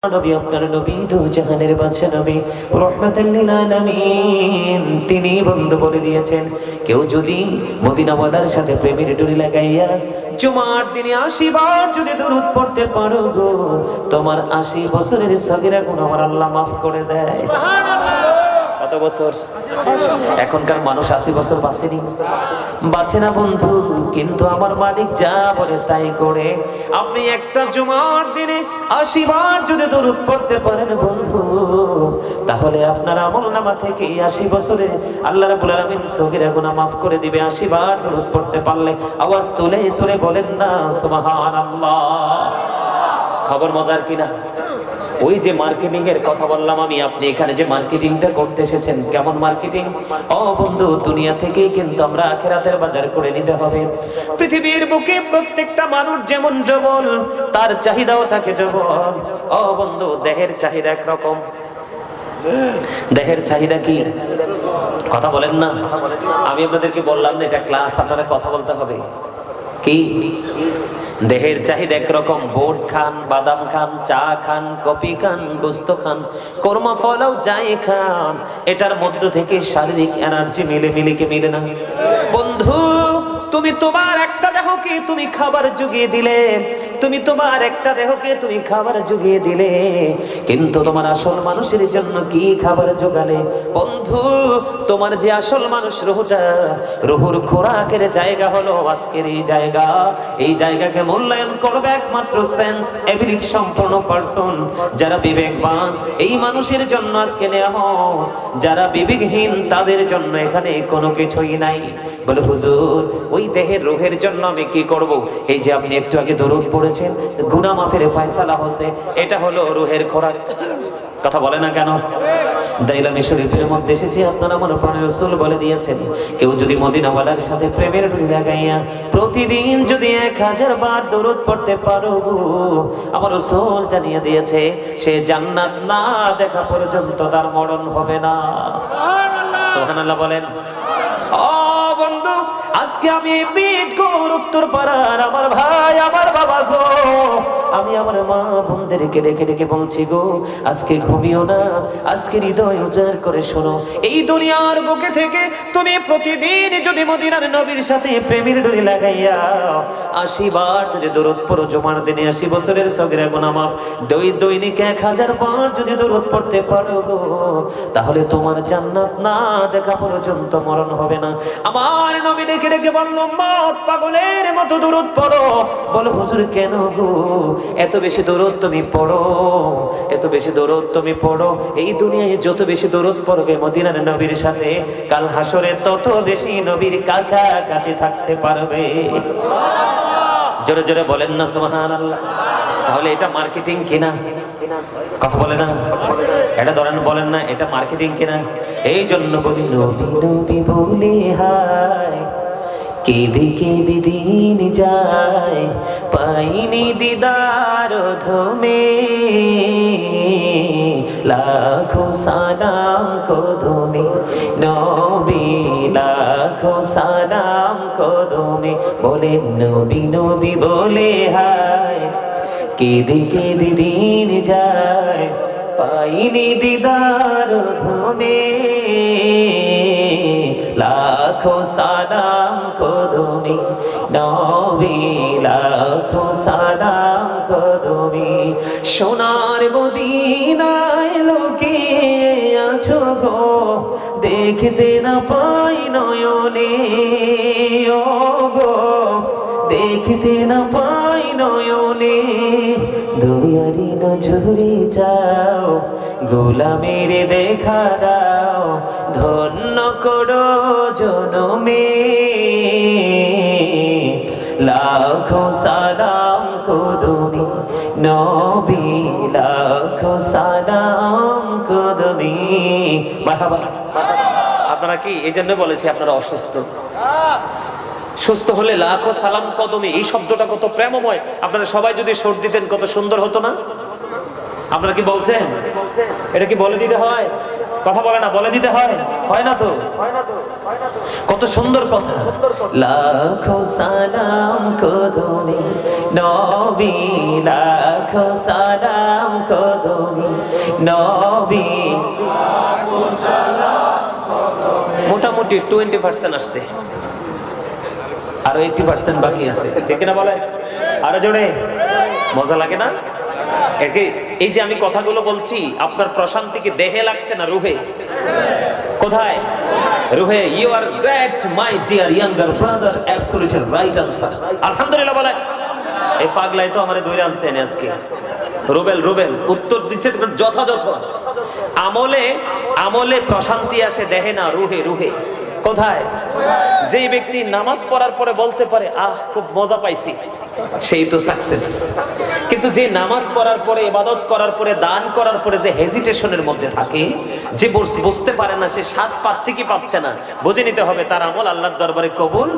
নবী আপনার নবী দু জাহানের বাদশা নবী রাহমাতাল লিল আলামিন তিনি বন্ধ করে দিয়েছেন কেউ যদি মদিনাওয়ালার সাথে প্রেমের ডোরি লাগাইয়া জুমার দিনে 80 বার যদি দরুদ পড়তে পারো গো তোমার 80 বছরের সগীরা গুনাহ আমার আল্লাহ maaf করে দেয়। কত বছর? এখনকার মানুষ 80 বছর বাঁচেনি, বাঁচে না বন্ধু, কিন্তু আমার মালিক যা বলে তাই করে। আপনি একটা জুমার দিনে 80 বার যদি দরুদ পড়তে পারেন বন্ধু, তাহলে আপনার আমলনামা থেকে 80 বছরে আল্লাহ রাব্বুল আলামিন সগীরা গুনাহ maaf করে দিবে। 80 বার দরুদ পড়তে পারলে আওয়াজ তুলে তুলে বলেন না সুবহানাল্লাহ। খবর মজার কিনা? ওই যে মার্কেটিং এর কথা বললাম আমি, আপনি এখানে যে মার্কেটিংটা করতে এসেছেন, কেমন মার্কেটিং? ও বন্ধু, দুনিয়া থেকেই কিন্তু আমরা আখিরাতের বাজার করে নিতে হবে। পৃথিবীর বুকে প্রত্যেকটা মানুষ যেমন ডবল, তার চাহিদাও থাকে ডবল। ও বন্ধু, দেহের চাহিদা একরকম, দেহের চাহিদা কি? কথা বলেন না। আমি আপনাদেরকে বললাম না এটা ক্লাস, আপনারা কথা বলতে হবে। কি দেহের চাহিদা একরকম, বোট খান, বাদাম খান, চা খান, কফি খান, গোস্ত খান, কোরমা ফলাও যাই খান, এটার মধ্য থেকে শারীরিক এনার্জি মিলে না বন্ধু। তুমি তোমার একটা দেহকে তুমি খাবার জুগিয়ে দিলে, তুমি তোমার একটা দেহকে তুমি খাবার জুগিয়ে দিলে, কিন্তু তোমার আসল মানুষের জন্য কি খাবার জোগালে বন্ধু? তোমার যে আসল মানুষ রুহটা, রুহুর খোরাকের জায়গা হলো আজকের এই জায়গা। এই জায়গাকে মূল্যায়ন করবে একমাত্র সেন্স এবিলিটি সম্পন্ন পারসন, যারা বিবেকবান। এই মানুষের জন্য আজকে নেওয়া হয়, যারা বিবেকহীন তাদের জন্য এখানে কোনো কিছুই নাই। বলে হুজুর, ওই দেহের রুহের জন্য আমি কি করব? এই যে আপনি একটু আগে দরুদ পড়েছেন, গুনাহ মাফের ফয়সালা হচ্ছে, এটা হলো রুহের খোরাক। কথা বলে না কেন? দাইলামি শরীফের মধ্যে এসেছে, আপনারা আমার প্রাণের রাসূল বলে দিয়েছেন, কেউ যদি মদিনাওয়ালার সাথে প্রেমের ডোরি লাগাইয়া প্রতিদিন যদি 1000 বার দরুদ পড়তে পারো, আমার রাসূল জানিয়ে দিয়েছে সে জান্নাত না দেখা পর্যন্ত তার মরণ হবে না। সুবহানাল্লাহ বলেন। ও বন্ধু, আজকে আমি মিটকোর উত্তর পাড়ার আমার ভাই, আমার বাবা গো, আমি আমার মা বোনদেরকে ডেকে ডেকে বলছি গো, আজকে ঘুমিও না, আজকে হৃদয় উজাড় করে শোনো। এই দুনিয়ার বুকে থেকে তুমি প্রতিদিন যদি মদিনার নবীর সাথে প্রেমের ডোরি লাগাইয়া 80 বার যদি দরুদ পড়ো, জুমার দিনে 80 বছরের সগীরা গুনাহ মাফ। দৈনিক 1000 বার যদি দরুদ পড়তে পারো গো, তাহলে তোমার জান্নাত না দেখা পর্যন্ত মরণ হবে না। আমার নবী ডেকে ডেকে বলল, মত পাগলের মতো দরুদ পড়ো। বলো হুজুর কেন গো এত বেশি দরুদ তুমি পড়ো, এত বেশি দরুদ তুমি পড়ো? এই দুনিয়ায় যত বেশি দরুদ পড়বে মদিনার নবীর সাথে, কাল হাসরে তত বেশি নবীর কাছাকাছি থাকতে পারবে। জোরে জোরে বলেন না সুবহানাল্লাহ। তাহলে এটা মার্কেটিং কিনা? কথা বলে না, এটা ধরেন বলেন না, এটা মার্কেটিং কিনা? এই জন্য বলি নবী নবী বলে হায়, কেঁদে কেঁদে দিন যায়, পাইনি দিদার ধমে, লাখো সালাম কদমে নবী, লাখো সালাম কদমে। বলেন নবী নবী বলে হায়, কেঁদে কেঁদে দিন যায়, পাইনি দিদার ধমে, লাখো সালাম কদমে নবী, লাখো সালাম কদমে। সোনার মদিনায় লোকে আছো গো, দেখতে না পাই নয়নে, ও গো দেখতে না পাই নয়নে, দয়ারি নজরে যাও, গোলামের দেখা দাও, ধন্য করো জনমে, লাখো সালাম কদমে নবী, লাখো সালাম কদমে। মারহাবা। আপনারা কি এই জন্য বলেছি আপনারা অসুস্থ? সুস্থ হলে লাখো সালাম কদমে, এই শব্দটা কত প্রেমময়। আপনারা সবাই যদি সুর দিতেন কত সুন্দর হতো না? আপনারা কি বলছেন? এটা কি বলে দিতে হয়? কথা বলে না, বলে দিতে হয়। হয় না তো? কত সুন্দর কথা। লাখো সালাম কদমে নবী, লাখো সালাম কদমে নবী। মোটামুটি 20% আসছে, আরো 80% বাকি আছে, ঠিক না বলে? আরো জোরে, মজা লাগে না? এই যে আমি কথাগুলো বলছি, আপনার প্রশান্তি কি দেহে লাগছে না রুহে? কোথায়? Ruhe. You are great my dear younger brother, absolutely right answer. আলহামদুলিল্লাহ বলেন। এই পাগলাই তো আমারে দৌড়ে আনছেন আজকে। রুবেল রুবেল উত্তর দিচ্ছে যথাযথ। আমলে আমলে প্রশান্তি আসে দেহে না, রুহে। রুহে কোথায়? যেই ব্যক্তি নামাজ পড়ার পরে বলতে পারে আহ খুব মজা পাইছি, সেই তো সাকসেস। কিন্তু যে নামাজ পড়ার পরে, ইবাদত করার পরে, দান করার পরে যে হেজিটেশনের মধ্যে থাকে, যে বুঝতে পারে না সে স্বাদ পাচ্ছে কি পাচ্ছে না, বুঝে নিতে হবে তার আমল আল্লাহর দরবারে কবুল।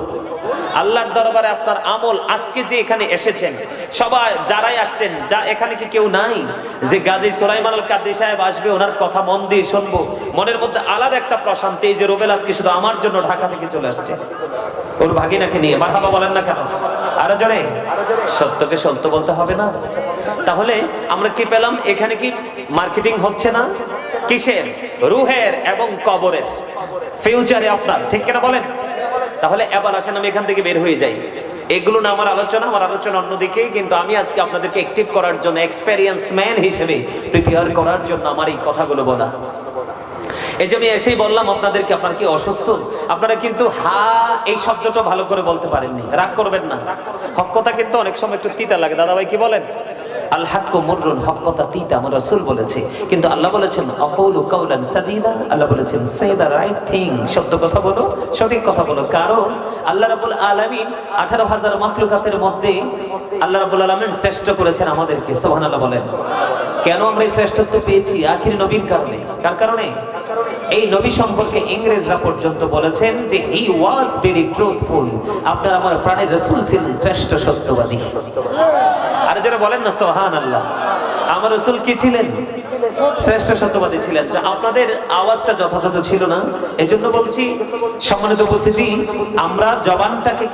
আল্লাহর দরবারে আপনার আমল, আজকে যে এখানে এসেছেন সবাই যারাই আসছেন, যা এখানে কি কেউ নাই যে গাজী সুলাইমান আল কাদরী সাহেব আসবে, ওনার কথা মন দিয়ে শুনবো, মনের মধ্যে আলাদা একটা প্রশান্তি। এই যে রুবেল আজকে শুধু আমার জন্য ঢাকা থেকে চলে আসছে ওর ভাগিনাকে নিয়ে, মারহাবা বলেন না কেন? আরো জোরে। সত্যকে সত্য বলতে হবে না? তাহলে আমরা কি পেলাম এখানে? কি মার্কেটিং হচ্ছে না? কিসের? রুহের এবং কবরের, ফিউচারে আপনার, ঠিক কিনা বলেন? তাহলে এবার আসেন আমি এখান থেকে বের হয়ে যাই। এগুলো না আমার আলোচনা অন্যদিকে, কিন্তু আমি আজকে আপনাদেরকে অ্যাক্টিভ করার জন্য, এক্সপেরিয়েন্স ম্যান হিসেবে প্রিপেয়ার করার জন্য আমার এই কথাগুলো বলা। এই যে আমি এসেই বললাম আপনাদেরকে, আপনার কি অসুস্থ? আপনারা কিন্তু হা এই শব্দটা ভালো করে বলতে পারেননি, রাগ করবেন না। হক কথা কিন্তু অনেক সময় একটু তিতা লাগে, দাদা ভাই কি বলেন? আল হাক্কু মুররুন, হক কথা তিতা, আমার রাসূল বলেছে। কিন্তু আল্লাহ বলেছেন আকুলু কাওলান সাদীদা, আল্লাহ বলেছেন সে দা রাইট থিং, সত্য কথা বলো, সঠিক কথা বলো। কারণ আল্লাহ রাব্বুল আলামিন 18,000 মাখলুকাতের মধ্যে আল্লাহ রাব্বুল আলামিন শ্রেষ্ঠ করেছেন আমাদেরকে। সুবহানাল্লাহ বলেন। কেন আমরা এই শ্রেষ্ঠত্ব পেয়েছি? আখির নবীর কারণে। কার কারণে? এই নবী সম্পর্কে ইংরেজরা পর্যন্ত বলেছেন যে হি ওয়াজ ভেরি ট্রুথফুল। আপনার আমার প্রাণের রাসূল ছিলেন শ্রেষ্ঠ সত্যবাদী। আর যারা বলেন না সুবহানাল্লাহ, আমার রাসূল কি ছিলেন? শ্রেষ্ঠ সত্যবাদী ছিলেন। যা আপনাদের আওয়াজটা যথাযথ ছিল না, এজন্য বলছি সম্মানিত উপস্থিতি, আমরা জবানটাকে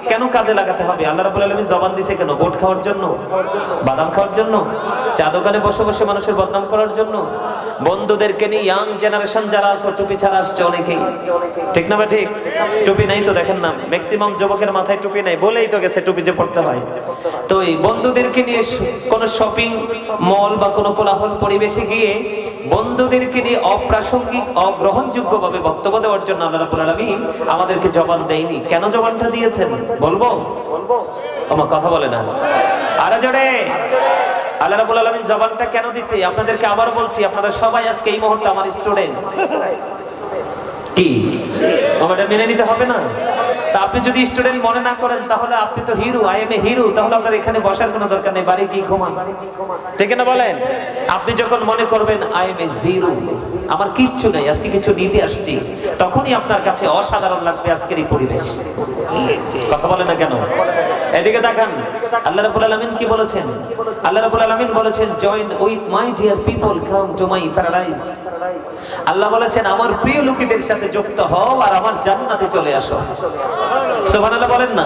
কেন কাজে লাগাতে হবে? আল্লাহ রাব্বুল আলামিন জবান দিয়েছে কেন? ভোট খাওয়ার জন্য, বাদাম খাওয়ার জন্য, চা দোকানে বসে বসে মানুষের বদনাম করার জন্য, বন্ধুদেরকে নিয়ে ইয়াং জেনারেশন যারা আছে টুপি ছাড়া আসছে অনেকেই, ঠিক না? ঠিক, টুপি নাই তো দেখেন না, ম্যাক্সিমাম যুবকের মাথায় টুপি নাই, বলেই তো গেছে টুপি যে পড়তে হয়। তো এই বন্ধুদেরকে নিয়ে কোনো শপিং মল বা কোনো কোলাহল পরিবেশে গিয়ে বন্ধুদেরকে নিয়ে অপ্রাসঙ্গিক, অগ্রহণযোগ্য ভাবে বক্তব্য দেওয়ার জন্য আল্লাহ রাব্বুল আলামিন আমাদেরকে জবান দেয়নি। কেন জবানটা দিয়েছেন বলবো? আমার কথা বলে না, আরে জোরে। আল্লাহ রাব্বুল আলামিন জবানটা কেন দিয়েছে আপনাদেরকে আবার বলছি, আপনারা সবাই আজকে এই মুহূর্তে আমার স্টুডেন্ট। কি আমাদের মেনে নিতে হবে না? তা আপনি যদি স্টুডেন্ট মনে না করেন তাহলে আপনি তো hero, I M A hero, তাহলে আপনার এখানে বসার কোনো দরকার নেই, বাড়ি গিয়ে ঘুমান, ঠিক না বলেন? আপনি যখন মনে করবেন আই এম এ জিরো, আমার কিচ্ছু নাই, আজকে কিছু নিতে আসছি, তখনই আপনার কাছে অসাধারণ লাগবে আজকের এই পরিবেশ। কথা বলে না কেন? এদিকে দেখান আল্লাহ রাব্বুল আলামিন কি বলেছেন? আল্লাহ রাব্বুল আলামিন বলেছেন join with my dear people, come to my paradise. আল্লাহ বলেছেন আমার প্রিয় লোকেদের সাথে যুক্ত হও আর আমার জান্নাতে চলে আসো। সুবহানাল্লাহ বলেন না?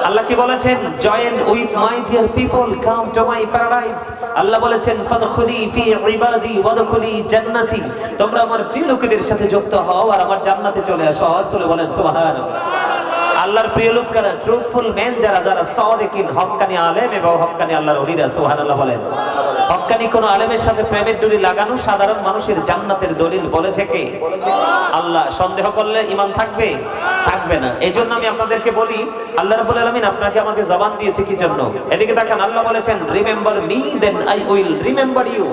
আল্লাহ কি বলেছেন? Join with my dear people, come to my paradise. আল্লাহ বলেছেন ফাদখুলি ফি ইবাদি ওয়াদখুলি জান্নাতি, তোমরা আমার প্রিয় লোকেদের সাথে যুক্ত হও আর আমার জান্নাতে চলে আসো। আওয়াজ তুলে বলেন সুবহানাল্লাহ। আল্লাহর প্রিয় লোক কারা? ট্রুথফুল ম্যান যারা, যারা সাদিকিন, হক্কানি আলেম এবং হক্কানি আল্লাহর ওলিরা। সুবহানাল্লাহ বলেন। হক্কানি কোন আলেমের সাথে প্রেমের ডুরি লাগানো সাধারণ মানুষের জান্নাতের দলিল বলেছে কে? আল্লাহ। সন্দেহ করলে ঈমান থাকবে? থাকবে না। এইজন্য আমি আপনাদেরকে বলি আল্লাহ রাব্বুল আলামিন আপনাকে আমাকে জবান দিয়েছে কি জন্য? এদিকে দেখেন আল্লাহ বলেছেন remember me then I will remember you.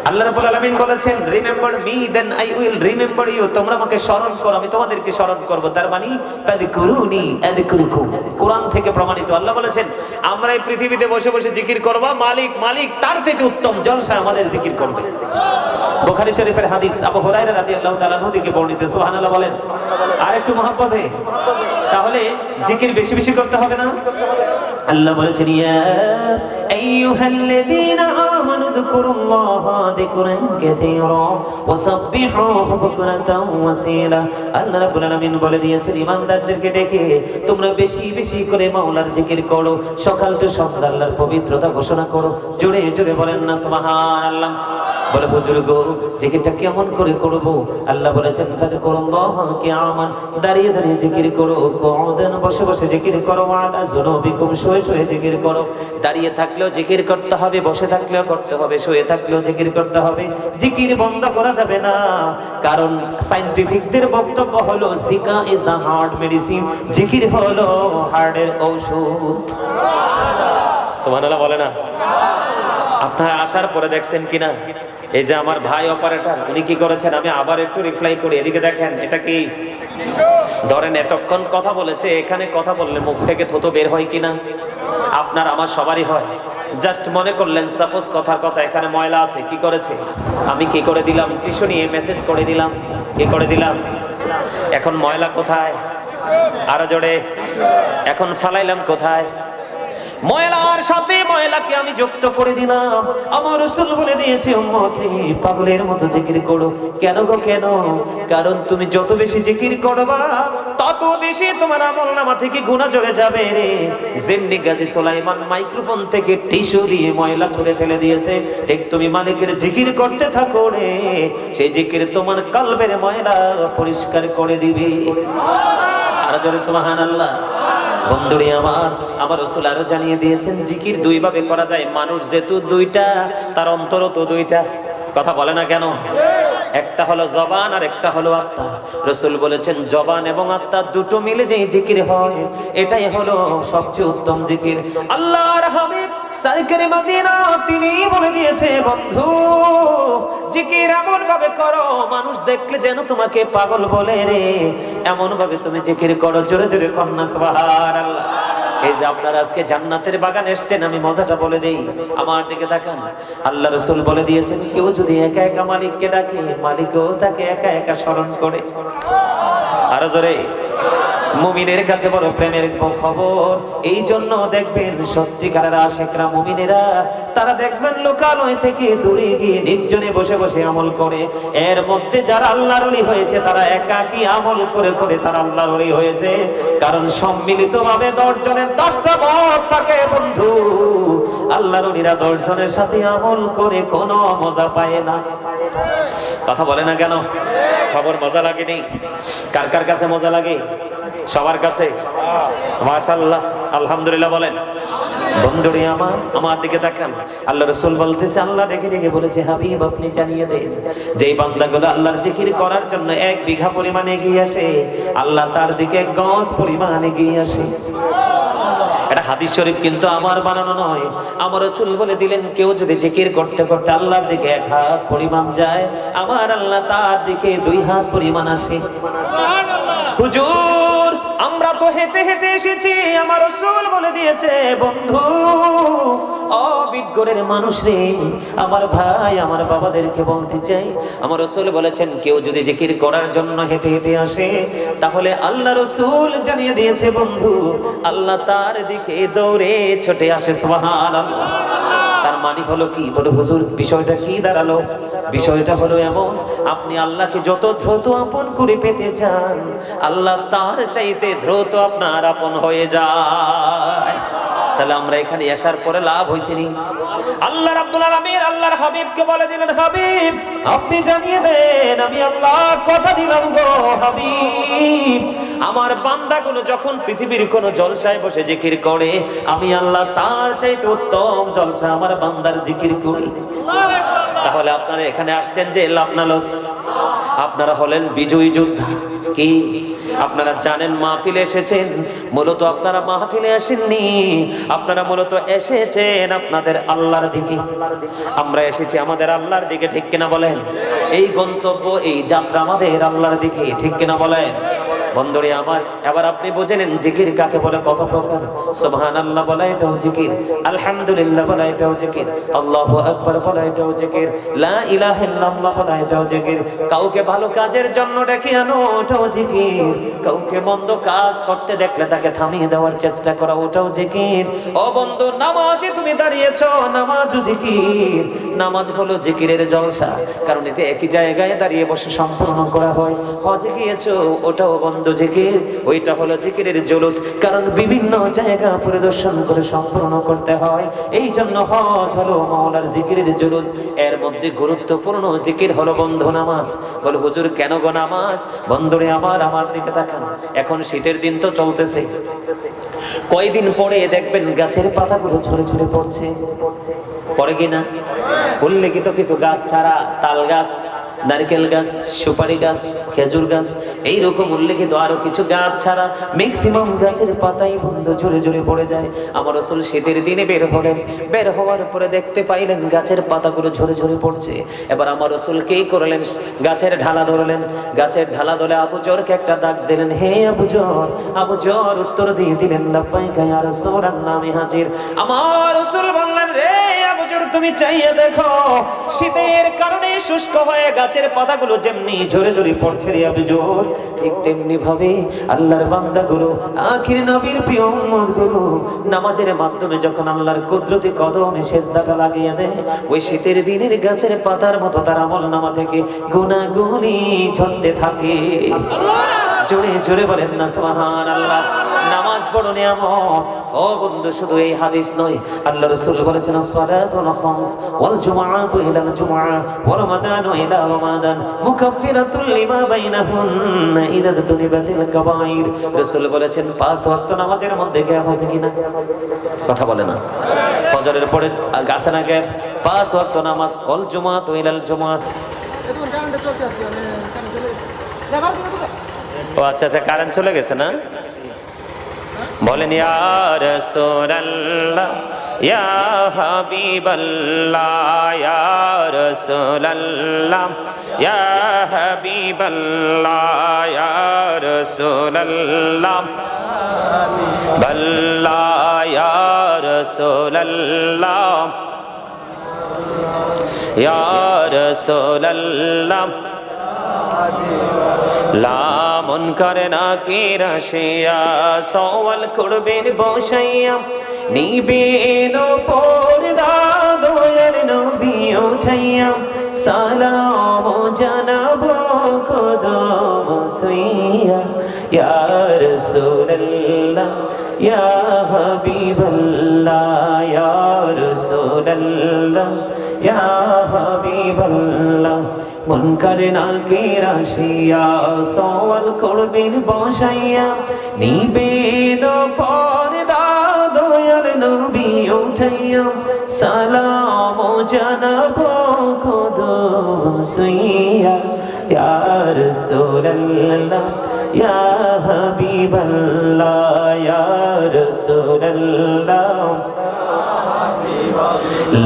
আল্লাহ রাব্বুল আলামিন বলেছেন remember me then I will remember you, তোমরা আমাকে স্মরণ করো আমি তোমাদেরকে স্মরণ করব। তার মানে ফাযকুরুনি আযকুরুকুম, কোরআন থেকে প্রমাণিত। আল্লাহ বলেছেন আমরা এই পৃথিবীতে বসে বসে জিকির করব, মালিক মালিক তার চেয়ে উত্তম জলসা আমাদের জিকির করবে। বুখারী শরীফের হাদিস আবু হুরায়রা রাদিয়াল্লাহু তাআলা আনহু থেকে বর্ণিত। সুবহানাল্লাহ বলেন। আর একটু মহব্বতে, তাহলে জিকির বেশি বেশি করতে হবে না? আল্লাহ বলেছেন ইয়া আইয়ুহাল্লাযীনা আমানু যকুরুল্লাহা যিকরান কাসীরা ওয়াসাব্বিহুহু বুকরাতাও ওয়াসীলা। আল্লাহ রাব্বুল আলামিন বলে দিয়েছেন ঈমানদারদেরকে ডেকে তোমরা বেশি বেশি করে মাওলার জিকির করো, সকাল থেকে সন্ধ্যা আল্লাহর পবিত্রতা ঘোষণা করো। জোরে জোরে বলেন না সুবহানাল্লাহ। বলে হুজুর গো জিকিরটা কেমন করে করব? আল্লাহ বলেছেন ফাযকুরুল্লাহ কিয়ামান, দাঁড়িয়ে দাঁড়িয়ে জিকির করো, কুউদান বসে বসে জিকির করো, আলা যুনুবিকুম শুয়ে শুয়ে জিকির করো। দাঁড়িয়ে থাকলেও জিকির করতে হবে, বসে থাকলেও করতে হবে, শুয়ে থাকলেও জিকির করতে হবে। জিকির বন্ধ করা যাবে না, কারণ সায়েন্টিফিকদের বক্তব্য হলো জিকা ইজ দা হার্ট মেডিসিন, জিকির হলো হার্টের ঔষধ। সুবহানাল্লাহ বলে না? আপনারা আসার পরে দেখছেন কিনা এই যে আমার ভাই অপারেটর উনি কি করেছেন, আমি আবার একটু রিপ্লাই করি। এদিকে দেখেন, এটা কি ধরেন এতক্ষণ কথা বলেছে, এখানে কথা বললে মুখ থেকে থুতু বের হয় কিনা? আপনার আমার সবারই হয়। জাস্ট মনে করলেন সাপোজ কথার কথা এখানে ময়লা আছে, কি করেছে? আমি কি করে দিলাম? টিস্যু নিয়ে মেসেজ করে দিলাম, কি করে দিলাম? এখন ময়লা কোথায়? আরো জোরে। এখন ফালাইলাম কোথায়? ময়লার সাথে ময়লাকে আমি যুক্ত করে দিলাম। আমার রাসূল বলে দিয়েছে উম্মতে পাগলের মতো জিকির করো। কেন গো কেন? কারণ তুমি যত বেশি জিকির করবা তত বেশি তোমার আমলনামা থেকে গুনাহ ঝরে যাবে রে। যেমনি গাজী সুলাইমান মাইক্রোফোন থেকে টিস্যু দিয়ে ময়লা ছুঁড়ে ফেলে দিয়েছে, ঠিক তুমি মালিকের জিকির করতে থাকো রে, সেই জিকির তোমার কলবের ময়লা পরিষ্কার করে দিবে। আর জোরে সুবহানাল্লাহ। বন্ধুরে আমার রাসূল আরো জানিয়ে দিয়েছেন জিকির দুই ভাবে করা যায়। মানুষ যেহেতু দুইটা, তার অন্তরও তো দুইটা। কথা বলে না কেন? একটা হলো জবান আর একটা হলো আত্মা। রাসূল বলেছেন জবান এবং আত্মা দুটো মিলে যেই জিকির হয় এটাই হলো সবচেয়ে উত্তম জিকির। আল্লাহর হাবিব সরকারে মদিনা তিনি বলে দিয়েছে বন্ধু জিকির এমন ভাবে করো মানুষ দেখলে যেন তোমাকে পাগল বলে রে, এমন ভাবে তুমি জিকির করো। জোরে জোরে কন্যা সুবহানাল্লাহ। এই যে আপনারা আজকে জান্নাতের বাগান এসেছেন, আমি মজাটা বলে দেই, আমার দিকে তাকান। আল্লাহ রাসূল বলে দিয়েছেন কেউ যদি একা একা মালিককে ডাকে মালিকও তাকে একা একা স্মরণ করে। আরো জোরে। মুমিনের কাছে বড় প্রেমের খবর। এই জন্য দেখবেন সত্যিকারের আশিকরা মুমিনেরা তারা দেখবেন লোকালয় থেকে দূরে গিয়ে নির্জনে বসে বসে আমল করে। এর মধ্যে যারা আল্লাহর ওলি হয়েছে তারা একাকী আমল করে করে তারা আল্লাহর ওলি হয়েছে, কারণ সম্মিলিতভাবে 10 জনের 10টা মত থাকে বন্ধু। আল্লাহর ওলিরা 10 জনের সাথে আমল করে কোনো মজা পায় না। কথা বলে না কেন? খবর মজা লাগেনি? কার কার কাছে মজা লাগে? সবার কাছে। মাশাআল্লাহ, আলহামদুলিল্লাহ বলেন। বন্ধুরে আমার দিকে তাকান। আল্লাহ রাসূল বলতেছে, আল্লাহ ডেকে ডেকে বলেছে হাবিব আপনি জানিয়ে দেন যেই বান্দাগুলো আল্লাহর জিকির করার জন্য 1 বিঘা পরিমাণ এগিয়ে আসে আল্লাহ তার দিকে 1 গজ পরিমাণ এগিয়ে আসে। এটা হাদিস শরীফ কিন্তু আমার বানানো নয়। আমার রাসূল বলে দিলেন কেউ যদি জিকির করতে করতে আল্লাহর দিকে 1 হাত পরিমাণ যায় আমার আল্লাহ তার দিকে 2 হাত পরিমাণ আসে। হুজুর আমরা তো হেঁটে হেঁটে এসেছি, আমার রাসূল বলে দিয়েছে বন্ধু অবিজ্ঞের মানুষ রে, আমার ভাই আমার বাবাদেরকে বলতে চাই আমার রাসূল বলেছেন কেউ যদি জিকির করার জন্য হেঁটে হেঁটে আসে তাহলে আল্লাহ রাসূল জানিয়ে দিয়েছে বন্ধু আল্লাহ তার দিকে দৌড়ে ছুটে আসে। সুবহানাল্লাহ। তার মানে হলো কি? বলে হুজুর বিষয়টা কি দাঁড়ালো? বিষয়টা হলো এমন, আপনি আল্লাহকে যত দ্রুত আপন করে পেতে চান আল্লাহ তার চাইতে দ্রুত আপনার আপন হয়ে যায়। তাহলে আমরা এখানে আসার পরে লাভ হয়েছে নি? আল্লাহ রাব্বুল আলামিন আল্লাহর হাবিবকে বলে দিলেন হাবিব আপনি জানিয়ে দেন আমি আল্লাহ কথা দিলাম গো হাবিব, আমার বান্দাগুলো যখন পৃথিবীর কোন জলসায় বসে জিকির করে আমি আল্লাহ তার চাইতে উত্তম জলসা আমার বান্দার জিকির করি। তাহলে আপনারা এখানে আসছেন যে লাভ না লস? আপনারা হলেন বিজয়ী যোদ্ধা। কি আপনারা জানেন মাহফিলে এসেছেন, মূলত আপনারা মাহফিলে আসেননি, আপনারা মূলত এসেছেন আপনাদের আল্লাহর দিকে। আমরা এসেছি আমাদের আল্লাহর দিকে, ঠিক কিনা বলেন? এই গন্তব্য এই যাত্রা আমাদের আল্লাহর দিকে, ঠিক কিনা বলেন? বন্ধুরে আমার, এবার আপনি বুঝে নেন জিকির কাকে বলে, কত প্রকার। সুবহানাল্লাহ বলা এটাও জিকির, আলহামদুলিল্লাহ বলা এটাও জিকির, আল্লাহু আকবার বলা এটাও জিকির, লা ইলাহা ইল্লাল্লাহ বলা এটাও জিকির। কাউকে ভালো কাজের জন্য ডেকে আনো, ওটাও জিকির। কাউকে মন্দ কাজ করতে দেখলে তাকে থামিয়ে দেওয়ার চেষ্টা করা, ওটাও জিকির। ও বন্ধু, নামাজে তুমি দাঁড়িয়েছো, নামাজও জিকির। নামাজ হলো জিকিরের জলসা, কারণ এটা একই জায়গায় দাঁড়িয়ে বসে সম্পূর্ণ করা হয়। হজে গিয়েছো, ওটাও বন্ধু জিকির, ওইটা হলো জিকিরের জুলুস, কারণ বিভিন্ন জায়গা পরিদর্শন করে সম্পূর্ণ করতে হয়। এই জন্য হজ হলো মাওলার জিকিরের জুলুস। এর মধ্যে গুরুত্বপূর্ণ জিকির হলো বন্ধু নামাজ। বল হুজুর কেন গো নামাজ? বন্ধুরে আমার দিকে তাকান, এখন শীতের দিন তো চলতেছে, কয়দিন পরে দেখবেন গাছের পাতাগুলো ঝরে ঝরে পড়ছে, পড়ে কিনা? উল্লেখিত কিছু গাছ ছাড়া, তাল গাছ, নারকেল গাছ, সুপারি গাছ, খেজুর গাছ, এইরকম উল্লেখিত আরো কিছু গাছ ছাড়া ম্যাক্সিমাম গাছের পাতাই বন্ধু ঝরে ঝরে পড়ে যায়। আমার রাসূল শীতের দিনে বের হলেন, বের হওয়ার পরে দেখতে পাইলেন গাছের পাতাগুলো ঝরে ঝরে পড়ছে। এবার আমার রাসূল কি করলেন? গাছের ঢালা ধরলেন, গাছের ঢালা ধরে আবু জরকে একটা ডাক দিলেন, হে আবু জর। আবু জর উত্তর দিয়ে দিলেন, লাব্বাইকা ইয়া রাসূলুল্লাহ, আমি হাজির। আমার রাসূল বললেন, রে আবু জর, তুমি চাইয়ে দেখো, শীতের কারণে শুষ্ক হয়ে গাছের পাতাগুলো যেমনি ঝরে ঝরে পড়ছে রে আবু জর, ঠিক তেমনি ভাবে আল্লাহর বান্দাগুলো, আখির নবীর প্রিয় উম্মতগুলো নামাজের মাধ্যমে যখন আল্লাহর কুদরতি কদমে সিজদাটা লাগিয়ে দেয়, ওই শীতের দিনের গাছের পাতার মতো তার আমলনামা থেকে গুনাহগুলি ঝরতে থাকে। জোরে জোরে বলেন না সুবহানাল্লাহ। নামাজ বড় নিয়ামত। ও বন্ধু, শুধু এই হাদিস নয়, আল্লাহ রাসূল বলেছেন, সালাতুল খামস ওয়াল জুমআতু ইলাল জুমআ ওয়া রমাদানু ইলা রমাদান মুকাফফিরাতুল লিমা বাইনাহুন্না ইযা তুনিবাতিল কাবাইর। রাসূল বলেছেন, 5 ওয়াক্ত নামাজের মধ্যে গ্যাপ আছে কিনা? কথা বলে না। ফজরের পরে আছে না গ্যাপ? 5 ওয়াক্ত নামাজ, ওয়াল জুমআতু ইলাল জুমআ। ও আচ্ছা আচ্ছা, কারেন্ট চলে গেছে না? বলেন, ইয়া রাসূলুল্লাহ, ইয়া হাবিবাল্লাহ, ইয়া রাসূলুল্লাহ, ইয়া হাবিবাল্লাহ, ইয়া রাসূলুল্লাহ, বাল্লাহ, ইয়া রাসূলুল্লাহ, ইয়া রাসূলুল্লাহ। লামন করে না কি রাশিয়া, সওয়াল করবেন বসাইয়া, নিবেন পর্দা দয়ার নবী উঠাইয়া, সালাম জানাবো কদম ছুঁইয়া, ইয়া রাসূলুল্লাহ, ইয়া হাবিবাল্লাহ, ইয়া রাসূলুল্লাহ, ইয়া হাবিবাল্লাহ। মন করে না কে রাশিয়া, সওয়াল করবেন বসাইয়া, নিবেন পর্দা দয়ার নবী উঠাইয়া, সালাম জানাবো কদম ছুঁইয়া, ইয়া রাসূলুল্লাহ, ইয়া হাবিবাল্লাহ, ইয়া রাসূলুল্লাহ।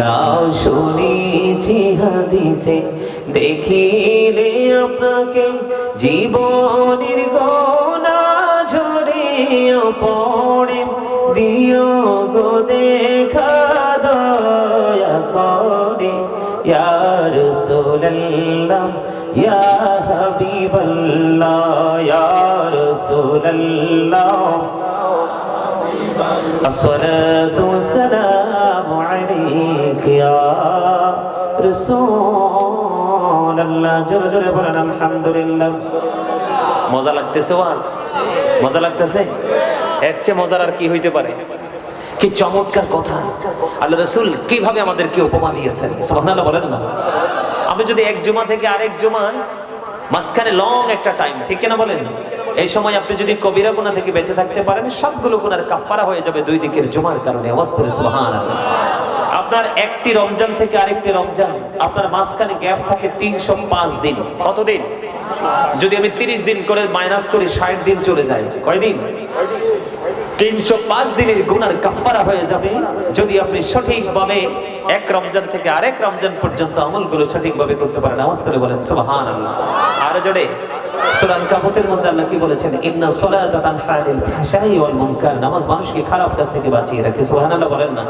লাও শুনেছি হাদিসে, দেখিলে আপনাকে জীবনের গোনা ঝরিয়ে পড়ে, দিও গো দেখা দয়া করে, ইয়া রাসূলুল্লাহ, ইয়া হাবিবাল্লাহ, ইয়া রাসূলুল্লাহ। الصلاة والسلام عليك يا رسول الله। জোরে জোরে বলেন আলহামদুলিল্লাহ। মজা লাগতেছে ওয়াজ? মজা লাগতেছে? এর চেয়ে মজার আর কি হইতে পারে? কি চমৎকার কথা! আল্লাহ রাসূল কিভাবে আমাদেরকে উপমা দিয়েছেন, সুবহানাল্লাহ বলেন না। আমি যদি এক জুমা থেকে আরেক জুমায় মাঝখানে লং একটা টাইম, ঠিক কিনা বলেন? এই সময় আপনি যদি কবিরা গুনাহ থেকে বেঁচে থাকতে পারেন, সবগুলো গুনার কাফারা হয়ে যাবে দুই দিকের জুমার কারণে। আওয়াজ করে সুবহানাল্লাহ। আপনার একটি রমজান থেকে আরেকটি রমজান, আপনার মাঝখানে গ্যাপ থাকে 305 দিন। কতদিন? যদি আমি 30 দিন করে মাইনাস করি, 60 দিন চলে যায়। কয়দিন? 305 দিনের গুনার কাফারা হয়ে যাবে যদি আপনি সঠিকভাবে এক রমজান থেকে আরেক রমজান পর্যন্ত আমলগুলো সঠিকভাবে করতে পারেন। আওয়াজ করে বলেন সুবহানাল্লাহ। আর জোরে সূরা আনকাবুতের মধ্যে আল্লাহ কি বলেছেন? ইন্না সলাতা তানহা আনিল ফাহশাই ওয়াল মুনকার। নামাজ মানুষকে খারাপ কাজ থেকে বাঁচিয়ে রাখে। সুবহানাল্লাহ বলেন না?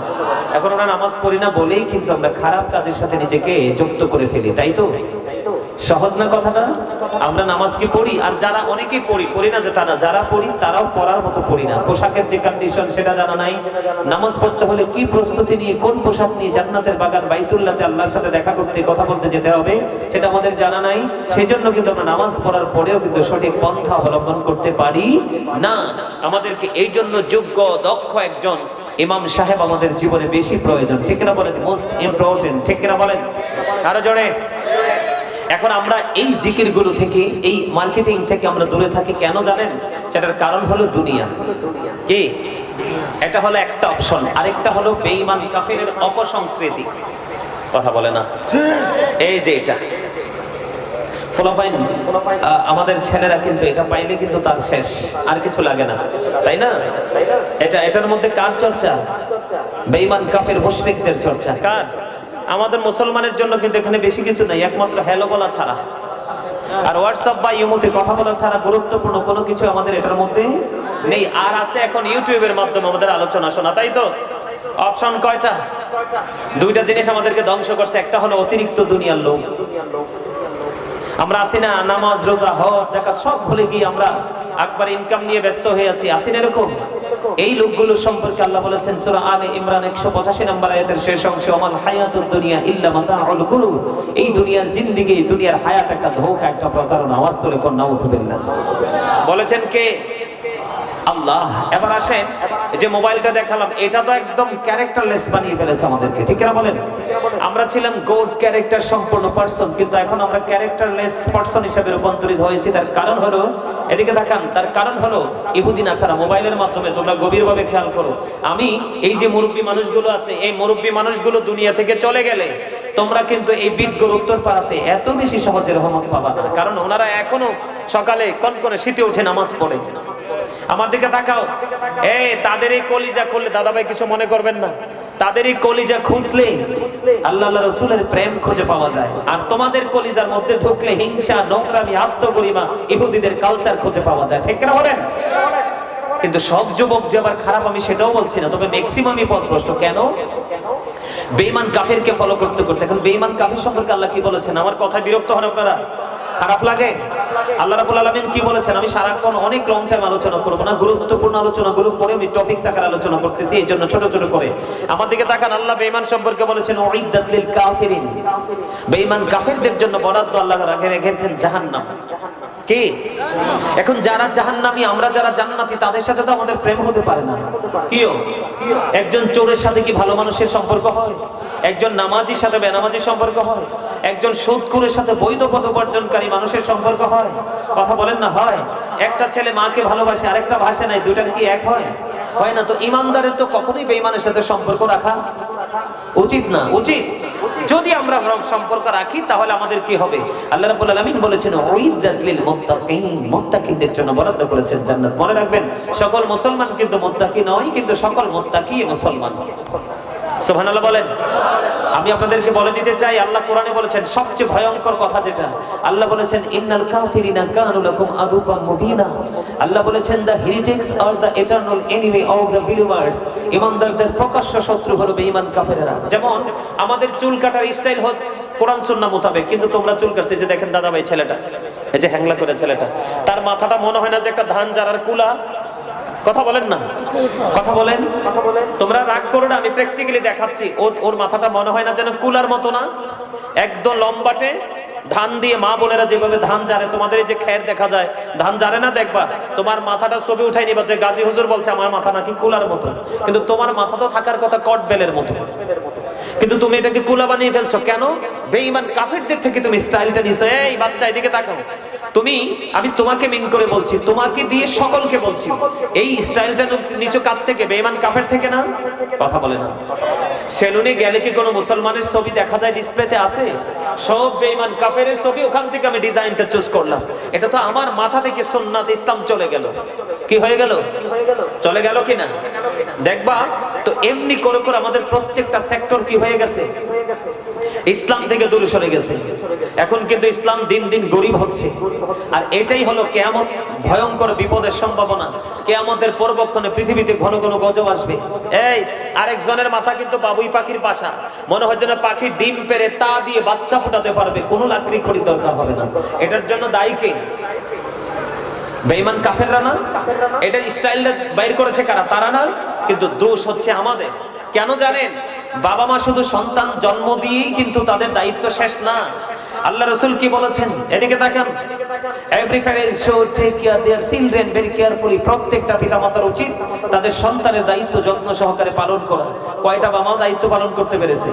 এখন আমরা নামাজ পড়ি না বলেই কিন্তু আমরা খারাপ কাজের সাথে নিজেকে যুক্ত করে ফেলি, তাই তো? সহজ না কথাটা? আমরা নামাজ কি পড়ি, আর যারা অনেকেই পড়ি না যে তা না, যারা পড়ি তারাও পড়ার মতো পড়ি না। পোশাকের যে কন্ডিশন সেটা জানা নাই, নামাজ পড়তে হলে কি প্রস্তুতি নিয়ে, কোন পোশাক নিয়ে জান্নাতের বাগান বাইতুল্লাহতে আল্লাহর সাথে দেখা করতে, কথা বলতে যেতে হবে, সেটা আমাদের জানা নাই। সেজন্য কিন্তু আমরা নামাজ পড়ার পরেও কিন্তু সঠিক পন্থা অবলম্বন করতে পারি না। আমাদেরকে এই জন্য যোগ্য দক্ষ একজন ইমাম সাহেব আমাদের জীবনে বেশি প্রয়োজন, ঠিক কিনা বলেন? মোস্ট ইম্পর্টেন্ট, ঠিক কিনা বলেন? আরো জোরে। এখন আমরা এই জিকিরগুলো থেকে, এই মার্কেটিং থেকে আমরা দূরে থাকি কেন জানেন? সেটার কারণ হলো দুনিয়া। কি? এটা হলো একটা অপশন, আরেকটা হলো বেঈমান কাফেরের অপসংস্কৃতি। কথা বলে না? এই যে এটা আমাদের ছেলেরা কিন্তু এটা পাইলে কিন্তু তার শেষ, আর কিছু লাগে না, তাই না? এটার মধ্যে কার চর্চা? বেঈমান কাফের মুশরিকদের চর্চা। কার? আমাদের মুসলমানের জন্য কিন্তু এখানে বেশি কিছু নাই, একমাত্র হ্যালো বলা ছাড়া আর হোয়াটসঅ্যাপ বা ইমোতে কথা বলা ছাড়া গুরুত্বপূর্ণ কোনো কিছু আমাদের এটার মধ্যে নেই। আর আছে এখন ইউটিউবের মাধ্যমে আমাদের আলোচনা শোনা, তাই তো? অপশন কয়টা? দুইটা জিনিস আমাদেরকে ধ্বংস করছে। একটা হলো অতিরিক্ত দুনিয়ার লোভ। আমরা আসি না, নামাজ রোজা হজ যাকাত সব ভুলে গিয়ে আমরা একবার ইনকাম নিয়ে ব্যস্ত হয়ে আছি, আসি না এরকম? এই লোকগুলো সম্পর্কে আল্লাহ বলেছেন সূরা আলে ইমরান 185 নম্বর আয়াতের শেষ অংশে, ওমাল হায়াতুদ দুনিয়া ইল্লা মাতাউল গুরুর। এই দুনিয়ার জিন্দেগি, দুনিয়ার হায়াত একটা ধোঁকা, একটা প্রতারণা। আওয়াজ করে কোন নাউযুবিল্লাহ বলেছেন কে? আল্লাহ। এবার আসেন, যে মোবাইলটা দেখালাম, এটা তো একদম ক্যারেক্টারলেস বানিয়ে ফেলেছে আমাদেরকে, ঠিক কিনা বলেন? আমরা ছিলাম গুড ক্যারেক্টার সম্পূর্ণ পারসন, কিন্তু এখন আমরা ক্যারেক্টারলেস পারসন হিসেবে রূপান্তরিত হয়েছি। তার কারণ হলো, এদিকে তাকান, তার কারণ হলো ইহুদি নাসারা মোবাইলের মাধ্যমে। তোমরা গভীরভাবে খেয়াল করো, আমি এই যে মুরব্বী মানুষগুলো আছে, এই মুরব্বী মানুষগুলো দুনিয়া থেকে চলে গেলে তোমরা কিন্তু এই বিজ্ঞর উত্তর পাড়াতে এত বেশি সহজে রহমত পাবা না, কারণ ওনারা এখনো সকালে কনকনে শীতে উঠে নামাজ পড়ে। আমার দিকে তাকাও, তাদের এই কলিজা খুললে, দাদা ভাই কিছু মনে করবেন না, তাদের এই কলিজা খুঁজলে আল্লাহ রাসূলের প্রেম খুঁজে পাওয়া যায়। আর তোমাদের কলিজার মধ্যে ঢুকলে হিংসা, নোংরামি, আত্মগরিমা, ইহুদিদের কালচার খুঁজে পাওয়া যায়, ঠিক না বলেন? কিন্তু সব যুবক যে আবার খারাপ আমি সেটাও বলছি না, তবে ম্যাক্সিমামই পথভ্রষ্ট। কেন? বেঈমান কাফেরকে ফলো করতে করতে। এখন বেঈমান কাফের সম্পর্কে আল্লাহ কি বলেছেন? আমার কথায় বিরক্ত হন আপনারা? খারাপ লাগে? আল্লাহ রাব্বুল আলামিন কি বলেছেন? আমি সারাক্ষণ অনেক লং টাইম আলোচনা করব না, গুরুত্বপূর্ণ আলোচনাগুলো করে আমি টপিকস আকারে আলোচনা করতেছি, এই জন্য ছোট ছোট করে। আমার দিকে তাকান, আল্লাহ বেঈমান সম্পর্কে বলেছেন উইদ্দাত লিল কাফিরিন। বেঈমান কাফেরদের জন্য বরাদ্দ আল্লাহ রেখেছেন জাহান্নাম। কি? এখন যারা জাহান্নামী, আমরা যারা জান্নাতি, তাদের সাথে তো আমাদের প্রেম হতে পারে না। কিও? একজন চোরের সাথে কি ভালো মানুষের সম্পর্ক হয়? একজন নামাজির সাথে বেনামাজির সম্পর্ক হয়? একজন সুদখোরের সাথে বৈধ পথ উপার্জনকারী মানুষের সম্পর্ক হয়? কথা বলেন না? হয়। একটা ছেলে মাকে ভালোবাসে, আরেকটা ভাসে নাই, দুইটা কি এক হয়? হয় না। তো ইমানদারের তো কখনোই বেঈমানের সাথে সম্পর্ক রাখা উচিত না। উচিত যদি আমরা সম্পর্ক রাখি, তাহলে আমাদের কি হবে? আল্লাহ রাব্বুল আলামিন বলেছেন উইদ্দাত লিল মুত্তাকিন, মুত্তাকিনদের জন্য বরাদ্দ করেছেন জান্নাত। মনে রাখবেন, সকল মুসলমান কিন্তু মুত্তাকি নয়, কিন্তু সকল মুত্তাকি মুসলমান। সুবহানাল্লাহ বলেন। আমি আপনাদেরকে বলে দিতে চাই, আল্লাহ কোরআনে বলেছেন সবচেয়ে ভয়ঙ্কর কথা যেটা, আল্লাহ বলেছেন ইন্নাল কাফিরিনা কানু লাকুম আদুওয়াম মুবিনা। আল্লাহ বলেছেন the heretics are the eternal enemy of the believers. ইমানদারদের প্রকাশ্য শত্রু হলো বেঈমান কাফেররা। যেমন আমাদের চুল কাটার স্টাইল হচ্ছে কোরআন সুন্নাহ মোতাবেক, কিন্তু তোমরা চুল কাটছে, যে দেখেন দাদা ভাই ছেলেটা, এই যে হ্যাংলা করে ছেলেটা, তার মাথাটা মনে হয় না যে একটা ধান জারার কুলা? কথা বলেন না? কথা বলেন। তোমরা রাগ করো না, আমি প্র্যাকটিক্যালি দেখাচ্ছি। ওর মাথাটা মনে হয় না যেন কুলার মতো? না, একদম লম্বাটে ধান দিয়ে মা বোনেরা যেভাবে ধান জারে, তোমাদের এই যে খের দেখা যায়, ধান জারে না, দেখবা তোমার মাথাটা ছবি উঠাই নিবা যে গাজী হুজুর বলছে আমার মাথা নাকি কুলার মতো, কিন্তু তোমার মাথা তো থাকার কথা কটবেলের মতো, কিন্তু তুমি এটাকে কুলা বানিয়ে ফেলছো কেন? বেঈমান কাফেরদের থেকে তুমি স্টাইলটা নিছো। এই বাচ্চা এদিকে তাকাও, আমি তোমাকে মিন করে বলছি, তোমাকে দিয়ে সকলকে বলছি, এই স্টাইলটা নিচো কাছ থেকে? বেঈমান কাফের থেকে না? কথা বলে না। সেলুনে গেলে কি কোনো মুসলমানের ছবি দেখা যায় ডিসপ্লেতে? আছে? সব বেঈমান কাফের ছবি, ওখান থেকে আমি ডিজাইনটা চুজ করলাম। এটা তো আমার মাথা থেকে সুন্নাত ইসলাম চলে গেল। কি হয়ে গেল? চলে গেল কিনা দেখবা তো। এমনি করে করে আমাদের প্রত্যেকটা সেক্টর কি হয়ে গেছে? ইসলাম থেকে দূরে সরে গেছে। এখন কিন্তু ইসলাম দিন দিন গরিব হচ্ছে। আর এটাই হলো কিয়ামত, ভয়ঙ্কর বিপদের সম্ভাবনা। কিয়ামতের পূর্বক্ষণে পৃথিবীতে ঘন ঘন গজব আসবে। এই আরেকজনের মাথা কিন্তু বাবুই পাখির বাসা, মনে হয় যেন পাখি ডিম পেড়ে তা দিয়ে বাচ্চা ফোটাতে পারবে, কোনো লাকড়ি খড়ির দরকার হবে না। এটার জন্য দায়ী কে? বেঈমান কাফেররা না? এটা স্টাইলটা বাইর করেছে কারা? তারা না? কিন্তু দোষ হচ্ছে আমাদের। কেন জানেন? বাবা মা শুধু সন্তান জন্ম দিয়েই কিন্তু তাদের দায়িত্ব শেষ না। আল্লাহ রাসূল কি বলেছেন? এদিকে তাকান। Every parent should take care their children very carefully. প্রত্যেকটা পিতামাতার উচিত তাদের সন্তানের দায়িত্ব যত্ন সহকারে পালন করা। কয়টা বাবা মা দায়িত্ব পালন করতে পেরেছে?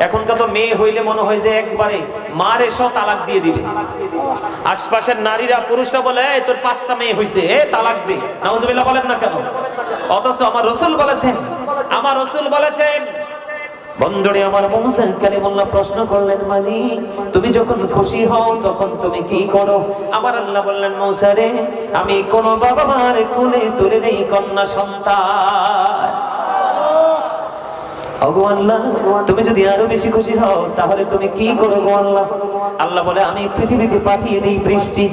এখনকার তো মেয়ে হইলে মনে হয় যে একবারে মার এসো তালাক দিয়ে দিবে। আশপাশের নারীরা পুরুষরা বলে এই তোর 5টা মেয়ে হইছে, এ তালাক দে। নাউজুবিল্লাহ বলেন না কেন? অথচ আমার রাসূল বলেছেন বন্ধুরে আমার মুসা কালিমুল্লাহ প্রশ্ন করলেন, মালিক তুমি যখন খুশি হও তখন তুমি কি করো? আমার আল্লাহ বললেন, মুসা রে আমি কোন বাবা মার কোলে তুলে নেই কন্যা সন্তান। ওগো আল্লাহ তুমি যদি আরো বেশি খুশি হও তাহলে তুমি কি করো গো আল্লাহ? আল্লাহ বলে আমি পৃথিবীতে পাঠিয়ে দেই বৃষ্টি।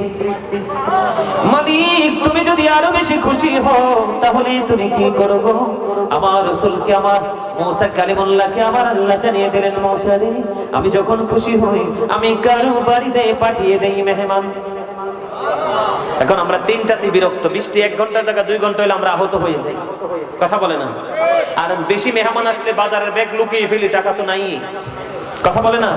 মালিক তুমি যদি আরো বেশি খুশি হও তাহলে তুমি কি করো গো? আমার রাসূলকে আমার মুসা কালিমুল্লাহকে আমার আল্লাহ জানিয়ে দিলেন, মুসা রে আমি যখন খুশি হই আমি কারো বাড়িতে পাঠিয়ে দেই মেহমান। এখন আমরা তিনটাতে বিরক্ত। বৃষ্টি 1 ঘন্টার জায়গা 2 ঘন্টা হলে আমরা আহত হয়ে যাই। কথা বলে না? আর বেশি মেহমান আসলে বাজারের ব্যাগ লুকিয়ে ফেলি, টাকা তো নাই। কথা বলে না?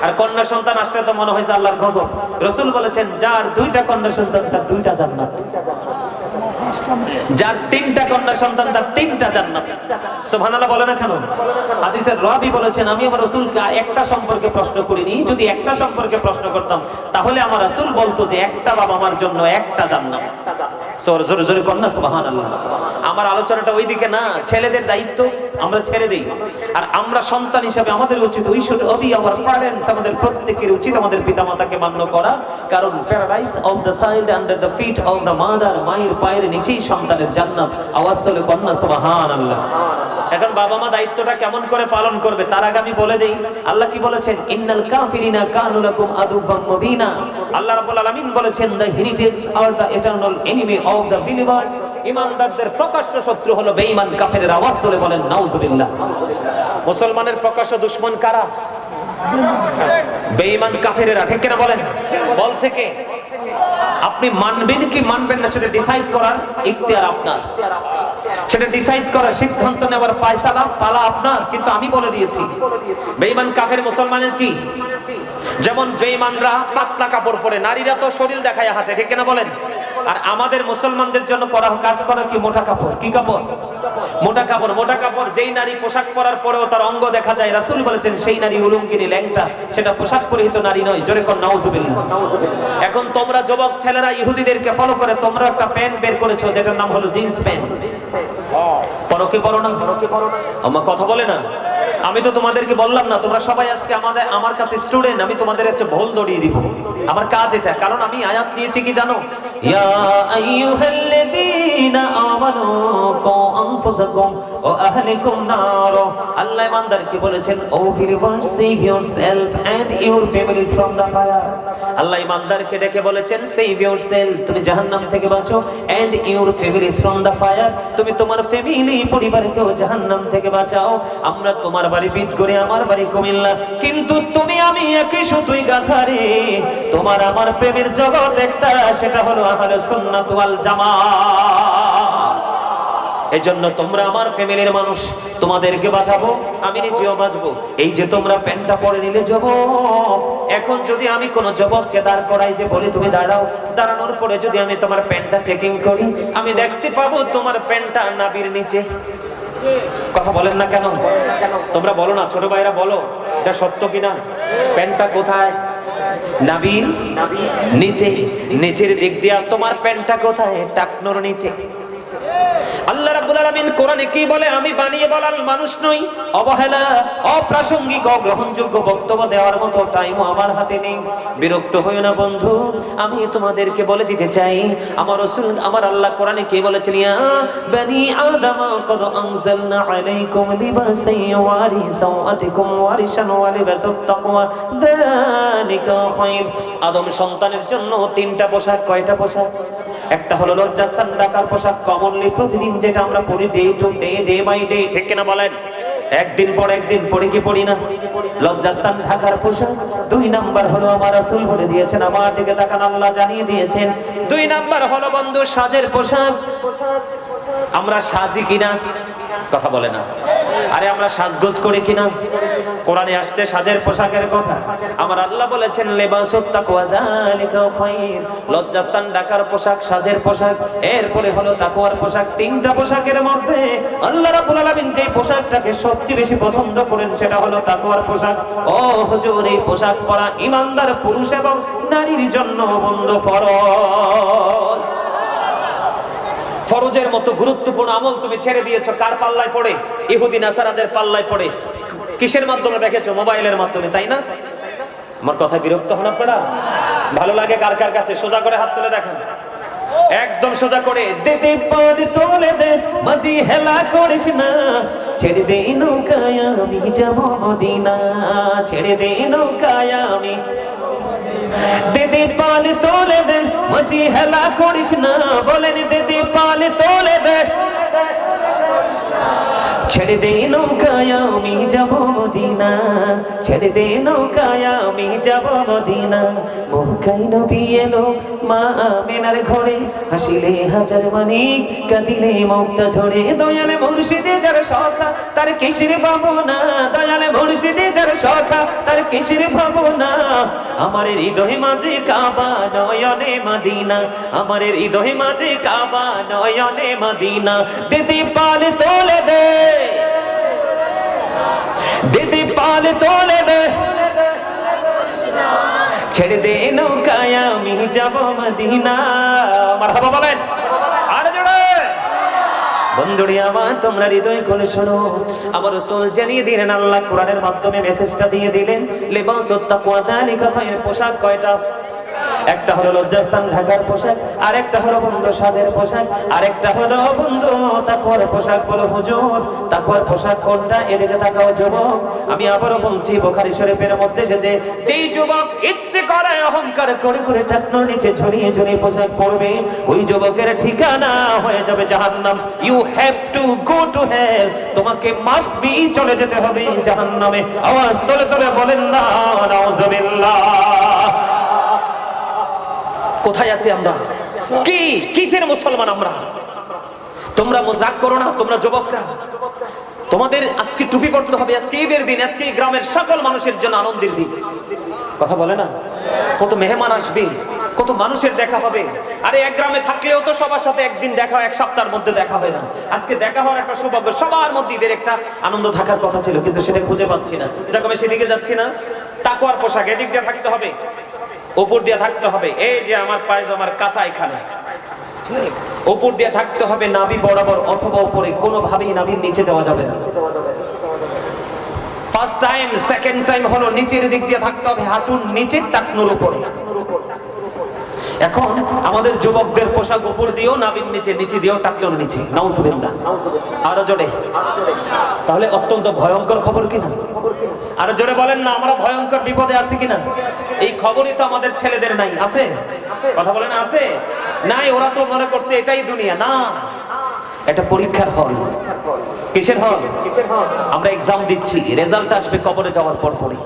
আর কন্যা সন্তান আসলে তো মনে হয় যে আল্লাহর গজব। রাসূল বলেছেন যার 2টা কন্যা সন্তান তার 2টা জান্নাত, যার 3টা কন্যা সন্তান তার 3টা জান্নাত। সুবহানাল্লাহ বলে না কেন? হাদিসের রাবী বলেছেন আমি আমার রাসূলকে একটা সম্পর্কে প্রশ্ন করিনি, যদি একটা সম্পর্কে প্রশ্ন করতাম তাহলে আমার রাসূল বলতো যে একটা বাবা মার জন্য একটা জান্নাত। জোরে জোরে কন্যা সুবহানাল্লাহ। আমার আলোচনাটা ওইদিকে না, ছেলেদের দায়িত্ব আমরা ছেড়ে দেই। আর আমরা সন্তান হিসেবে আমাদের উচিত we should obey our parents. আমাদের প্রত্যেকের উচিত আমাদের পিতামাতাকে মান্য করা, কারণ paradise of the child under the feet of the mother. মায়ের পায়ের নিচেই সন্তানের জান্নাত। আওয়াজ তোলে কন্যা সুবহানাল্লাহ। এখন বাবা মা দায়িত্বটা কেমন করে পালন করবে তার আগে আমি বলে দেই আল্লাহ কি বলেছেন, ইন্নাল কাফিরিনা কানু লাকুম আদুওয়াম মুবিনা। আল্লাহ রাব্বুল আলামিন বলেছেন the heritage are the eternal enemy of the believers. ঈমানদারদের প্রকাশ্য শত্রু হলো বেঈমান কাফেরের। আওয়াজ তুলে বলেন নাউজুবিল্লাহ। মুসলমানের প্রকাশ্য দুশমন কারা? বেঈমান কাফেরেরা। ঠিক কিনা বলেন? বলছে কে? আপনি মানবেন কি মানবেন না সেটা ডিসাইড করার ইখতিয়ার আপনার, সেটা ডিসাইড করার সিদ্ধান্ত নেওয়ার ফয়সালা পালা আপনার। কিন্তু আমি বলে দিয়েছি বেঈমান কাফের মুসলমানের কি? যেমন বেঈমানরা পাতলা কাপড় পরে, নারীরা তো শরীর দেখায় হাঁটে। ঠিক কিনা বলেন? আর আমাদের মুসলমানদের জন্য করা কাজ করা কি? মোটা কাপড়। কি কাপড়? মোটা কাপড়। মোটা কাপড় যেই নারী পোশাক পরার পরেও তার অঙ্গ দেখা যায়, রাসূল বলেছেন সেই নারী উলঙ্গিনী, ল্যাংটা, সেটা পোশাক পরিহিত নারী নয়। জোরে কোন নাউজুবিল্লাহ। এখন তোমরা যুবক ছেলেরা ইহুদিদেরকে ফলো করে তোমরা একটা প্যান্ট বের করেছো যেটার নাম হলো জিন্স প্যান্ট। পরো কি পরো না? আমার কথা বলে না? আমি তো তোমাদেরকে বললাম না তোমরা সবাই আজকে আমার কাছে স্টুডেন্ট, আমি তোমাদের একটা ভোল দড়িয়ে দিব। আমার কাজ এটা, কারণ আমি আয়াত দিয়েছি কি জানো? ইয়া আইয়ুহাল্লাযীনা আমানু কু আনফুসাকুম ওয়া আহলিকুম নার। আল্লাহ ইমানদারকে বলেছেন O believers save yourself and your families from the fire. আল্লাহ ইমানদারকে ডেকে বলেছেন সেভ ইয়োরসেলফ, তুমি জাহান্নাম থেকে বাঁচো, and your families from the fire, তুমি তোমার ফ্যামিলি পরিবারকেও জাহান্নাম থেকে বাঁচাও। আমরা তোমার বাড়ি বিদগড়ে, আমার বাড়ি কুমিল্লা, কিন্তু তুমি আমি একই সুতোয় গাঁথা রে। তোমার আমার প্রেমের জগৎ একটা, সেটা হলো আহলে সুন্নাত ওয়াল জামাত। এজন্য তোমরা আমার ফ্যামিলির মানুষ, তোমাদেরকে বাঁচাবো, আমি নিজেও বাঁচবো। এই যে তোমরা প্যান্টটা পরে নিলে যুবক, এখন যদি আমি কোন যুবককে দাঁড় করাই যে বলি তুমি দাঁড়াও, দাঁড়ানোর পরে যদি আমি তোমার প্যান্টটা চেকিং করি, আমি দেখতে পাবো তোমার প্যান্টটা নাভির নিচে। কথা বলেন না কেন? তোমরা বলো না, ছোট ভাইরা বলো, এটা সত্য কিনা? প্যান্টটা কোথায়? নাভির নিচে, নিচের দিক দিয়া। তোমার প্যান্টটা কোথায়? টাকনোর নিচে। আল্লাহ রাব্বুল আলামিন কোরআনে কি বলে? আমি বানিয়ে বলার মানুষ নই। অবহেলা, অপ্রাসঙ্গিক, অগ্রহণযোগ্য বক্তব্য দেওয়ার মতো টাইমও আমার হাতে নেই। বিরক্ত হইও না বন্ধু, আমি তোমাদেরকে বলে দিতে চাই আমার রাসূল, আমার আল্লাহ কোরআনে কি বলেছেন? ইয়া বনি আদম ক্বাদ আনজালনা আলাইকুম লিবাসান ইউয়ারি সাওআতিকুম ওয়ারিশান ওয়া লিবাসুত তাকওয়া যালিকা খায়র। আদম সন্তানের জন্য তিনটা পোশাক। কয়টা পোশাক? একটা হলো লজ্জাস্থান ঢাকার পোশাক, কমনলি প্রতিদিন যেটা আমরা পরি, ডে বাই ডে, ঠিক কিনা বলেন? একদিন পর একদিন পড়ি কি পড়ি না? লজ্জাস্থান ঢাকার পোশাক। 2 নাম্বার হলো আমার রাসূল বলে দিয়েছেন, আমার দিকে তাকান, আল্লাহ জানিয়ে দিয়েছেন। 2 নাম্বার হলো বন্ধু সাজের পোশাক। আমরা সাজি কিনা? কথা বলে না। আরে আমরা সাজগোজ করি কিনা? কোরআনে আসছে সাজের পোশাকের কথা। আমার আল্লাহ বলেছেন লিবাসুত তাকওয়া যালিকা খায়র। লজ্জাস্থান ঢাকার পোশাক, সাজের পোশাক, এরপরে হলো তাকওয়ার পোশাক। 3টা পোশাকের মধ্যে আল্লাহ রাব্বুল আলামিন যে পোশাকটাকে সবচেয়ে বেশি পছন্দ করেন সেটা হলো তাকওয়ার পোশাক। ও হুজুর, এই পোশাক পরা ঈমানদার পুরুষ এবং নারীর জন্য বন্ধু ফরজ। ফরজের মতো গুরুত্বপূর্ণ আমল তুমি ছেড়ে দিয়েছো। কার পাল্লায় পড়ে? ইহুদি নাসারাদের পাল্লায় পড়ে। কিসের মাধ্যমে দেখেছো? মোবাইলের মাধ্যমে, তাই না? আমার কথায় বিরক্ত হন আপনারা? ভালো লাগে কার কার কাছে? সোজা করে হাত তুলে দেখান, একদম সোজা করে। দে পদ তোলে দে, মাঝি হেলা করিস না, ছেড়ে দে নৌকায় আমি যাব মদিনা, ছেড়ে দে নৌকায় আমি। দিদি পাল তোলে দে, মাঝি হেলা করিস না, বলেন দিদি পাল তোলে দে, ছেড়ে দে নৌকায় আমি যাব মদিনা, ছেড়ে দে নৌকায় আমি যাব মদিনা। মক্কায় নবী এলো মা আমেনার ঘরে, হাসিলে হাজার মানিক, কাঁদিলে মুক্তা ঝরে। দয়ালে মুর্শিদে যার সখা তার কিসের ভাবনা, দয়ালে মুর্শিদে যার সখা তার কিসের ভাবনা। আমার হৃদয় মাঝে কাবা নয়নে মদিনা, আমার হৃদয় মাঝে কাবা নয়নে মদিনা। দিদি পাল তোলে দে, দিদি পাল তোলে দে, ছেড়ে দে নৌকায় আমি যাব মদিনা। মারহাবা বলেন আর জোরে। বন্ধুরি আমার, তোমরা হৃদয় খুলে শোনো, আমার রাসূল জানিয়ে দিলেন, আল্লাহ কোরআনের মাধ্যমে মেসেজটা দিয়ে দিলেন, লিবাসুত তাকওয়া যালিকা খায়র। পোশাক কয়টা? একটা হলো লজ্জাস্থান ঢাকার পোশাক, আরেকটা হলো বন্ধু সাজের পোশাক, আরেকটা হলো বন্ধু তাকওয়ার পোশাক। বলো হুজুর, তাকওয়ার পোশাক কোনটা? এদিকে তাকাও যুবক, আমি আবারও বলছি, বুখারী শরীফের মধ্যে এসেছে, যেই যুবক ইচ্ছে করে অহংকার করে করে টাকনোর নিচে ঝুলিয়ে ঝুলিয়ে পোশাক পরবে, ওই যুবকের ঠিকানা হয়ে যাবে জাহান্নাম। You have to go to hell, তোমাকে মাস্ট বি চলে যেতে হবে জাহান্নামে। আওয়াজ তোলে তোলে বলেন না নাউজুবিল্লাহ। কোথায় আছি আমরা? কি কিসের মুসলমান আমরা? তোমরা মজাক করো না, তোমরা যুবকরা, তোমাদের আজকে টুপি করতে হবে। আজকে ঈদের দিন, আজকে গ্রামের সকল মানুষের জন্য আনন্দের দিন। কথা বলে না? কত মেহমান আসবে, কত মানুষের দেখা হবে। আরে এক গ্রামে থাকলেও তো সবার সাথে একদিন দেখা, এক সপ্তাহের মধ্যে দেখা হয় না। আজকে দেখা হওয়ার একটা সৌভাগ্য। সবার মধ্যে ঈদের একটা আনন্দ থাকার কথা ছিল, কিন্তু সেটা খুঁজে পাচ্ছি না। যাক, আমি সেদিকে যাচ্ছি না। তাকওয়ার পোশাক এদিক দিয়ে থাকতে হবে, উপর দিয়ে থাকতে হবে। এই যে আমার পায়জামার কাঁচা এখানে, উপর দিয়ে থাকতে হবে নাভি বরাবর অথবা উপরে, কোনোভাবেই নাভির নিচে যাওয়া যাবে না। ফার্স্ট টাইম, সেকেন্ড টাইম হলো নিচের দিক দিয়ে থাকতে হবে, হাঁটুর নিচের টাকনুর উপরে। এখন আমাদের যুবকদের পোশাক উপর দিয়েও নাভির নিচে, নিচে দিয়েও টাকনুর নিচে। নাউজুবিল্লাহ। আরো জোরে। তাহলে অত্যন্ত ভয়ঙ্কর খবর কিনা? আরো জোরে বলেন না, আমরা ভয়ঙ্কর বিপদে আছি কিনা? এই খবরই তো আমাদের ছেলেদের নাই। আছে? কথা বলেন, আছে? নাই। ওরা তো মনে করছে এটাই দুনিয়া। না, এটা পরীক্ষার হল। কিসের হল? আমরা এক্সাম দিচ্ছি, রেজাল্ট আসবে কবরে যাওয়ার পর পরই।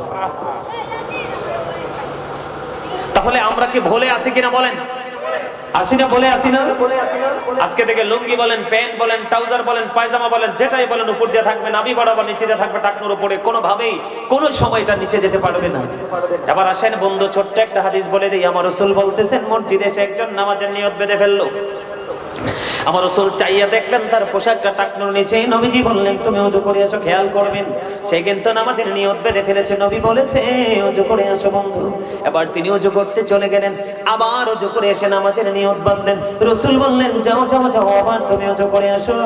তাহলে আমরা কি ভুলে আছি কিনা বলেন? আসি না? বলে আসি না? আজকে থেকে লুঙ্গি বলেন, প্যান্ট বলেন, ট্রাউজার বলেন, পায়জামা বলেন, যেটাই বলেন উপর দিয়ে থাকবে নাভি বরাবর, নিচে দিয়ে থাকবে টাকনুর উপরে। কোনোভাবেই কোনো সময়টা নিচে যেতে পারবে না। এবার আসেন বন্ধু, ছোট্ট একটা হাদিস বলে দিই। আমার রাসূল বলতেছেন, মসজিদে এসে একজন নামাজের নিয়ত বেঁধে ফেললো। আমার রাসূল চাইয়া দেখলেন তার পোশাকটা টাকনোর নিচে। নবীজি বললেন তুমি ওযু করে আসো, খেয়াল করবেন সে কিন্তু নামাজের নিয়ত বেঁধে ফেলেছে। নবী বলেছে ওযু করে আসো বন্ধু। এবার তিনি ওযু করতে চলে গেলেন, আবার ওযু করে এসে নামাজের নিয়ত বাঁধলেন। রাসূল বললেন যাও যাও যাও, আবার তুমি ওযু করে আসো।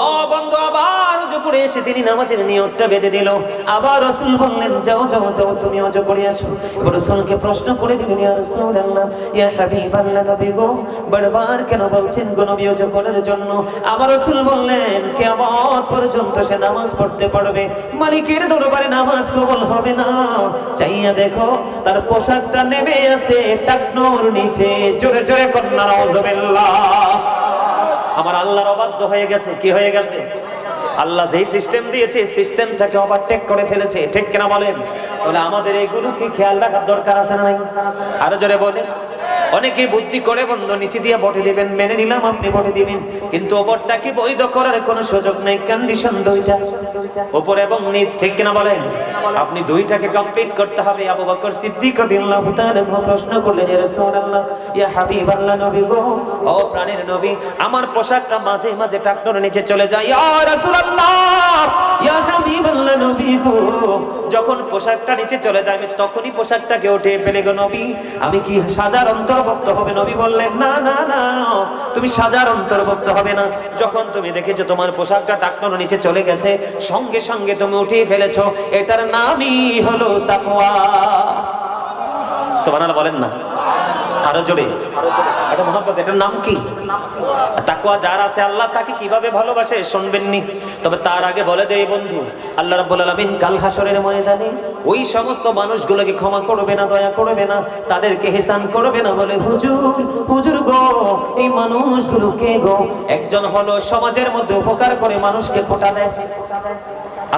ও বন্ধু, আবার ওযু করে এসে তিনি নামাজের নিয়তটা বেঁধে দিল। আবার রাসূল বললেন যাও যাও যাও, তুমি ওযু করে আসো। এবার রাসূলকে প্রশ্ন করে দিলেন, ইয়া রাসূলুল্লাহ, ইয়া হাবিবাল্লাহ, নবী গো বারবার কেন বলছেন গো নবী ওযু করার জন্য? আবার রাসূল বললেন কিয়ামত পর্যন্ত সে নামাজ পড়তে পারবে, মালিকের দরবারে নামাজ কবুল হবে না। চাইয়া দেখো তার পোশাকটা নেমে আছে টাকনোর নিচে। জোরে জোরে কন্যা নাউযুবিল্লাহ। আমার আল্লাহর অবাধ্য হয়ে গেছে। কি হয়ে গেছে? আল্লাহ যেই সিস্টেম দিয়েছে সিস্টেমটাকে ওভারটেক করে ফেলেছে। ঠিক কিনা বলেন? তাহলে আমাদের এইগুলো কি খেয়াল রাখার দরকার আছে না নাই? আরো জোরে বলেন। অনেকে বুদ্ধি করে বন্ধু নিচে দিয়ে বটে দিবেন, মেনে নিলাম আপনি বটে দিবেন, কিন্তু ওপরটাকে বৈধ করার কোনো সুযোগ নেই। কন্ডিশন দুইটা, উপর এবং নিচ। ঠিক কিনা বলেন? আপনি দুইটাকে কমপ্লিট করতে হবে। আবু বকর সিদ্দিক রাদিয়াল্লাহু তাআলা প্রশ্ন করলেন, ইয়া রাসূলুল্লাহ, ইয়া হাবিবাল্লাহ, নবী গো ও প্রাণের নবী, আমার পোশাকটা মাঝে মাঝে টাকনোর নিচে চলে যায়। ইয়া রাসূলুল্লাহ, ইয়া হাবিবাল্লাহ, নবী গো যখন পোশাকটা নিচে চলে যায় আমি তখনই পোশাকটাকে উঠিয়ে ফেলে গো নবী, আমি কি সাজার অন্তর্ভুক্ত হবে? নবী বললেন না না না, তুমি সাজার অন্তর্ভুক্ত হবে না। যখন তুমি দেখেছো তোমার পোশাকটা টাকনোর নিচে চলে গেছে, সঙ্গে সঙ্গে তুমি উঠিয়ে ফেলেছো, এটার নামই হলো তাকওয়া। সুবহানাল্লাহ বলেন না? আরো জোরে। এটা মহব্বত, এটার নাম কি? তাকওয়া যার আছে আল্লাহ তাকে কিভাবে ভালোবাসে শুনবেননি। তবে তার আগে বলে দেই বন্ধু, আল্লাহ রাব্বুল আলামিন কাল হাসরের ময়দানে ওই সমস্ত মানুষগুলোকে ক্ষমা করবে না, দয়া করবে না, তাদেরকে হিসান করবে না। বলে হুজুর হুজুর গো, এই মানুষগুলো কে গো? একজন হলো সমাজের মধ্যে উপকার করে মানুষকে খোটা দেয়,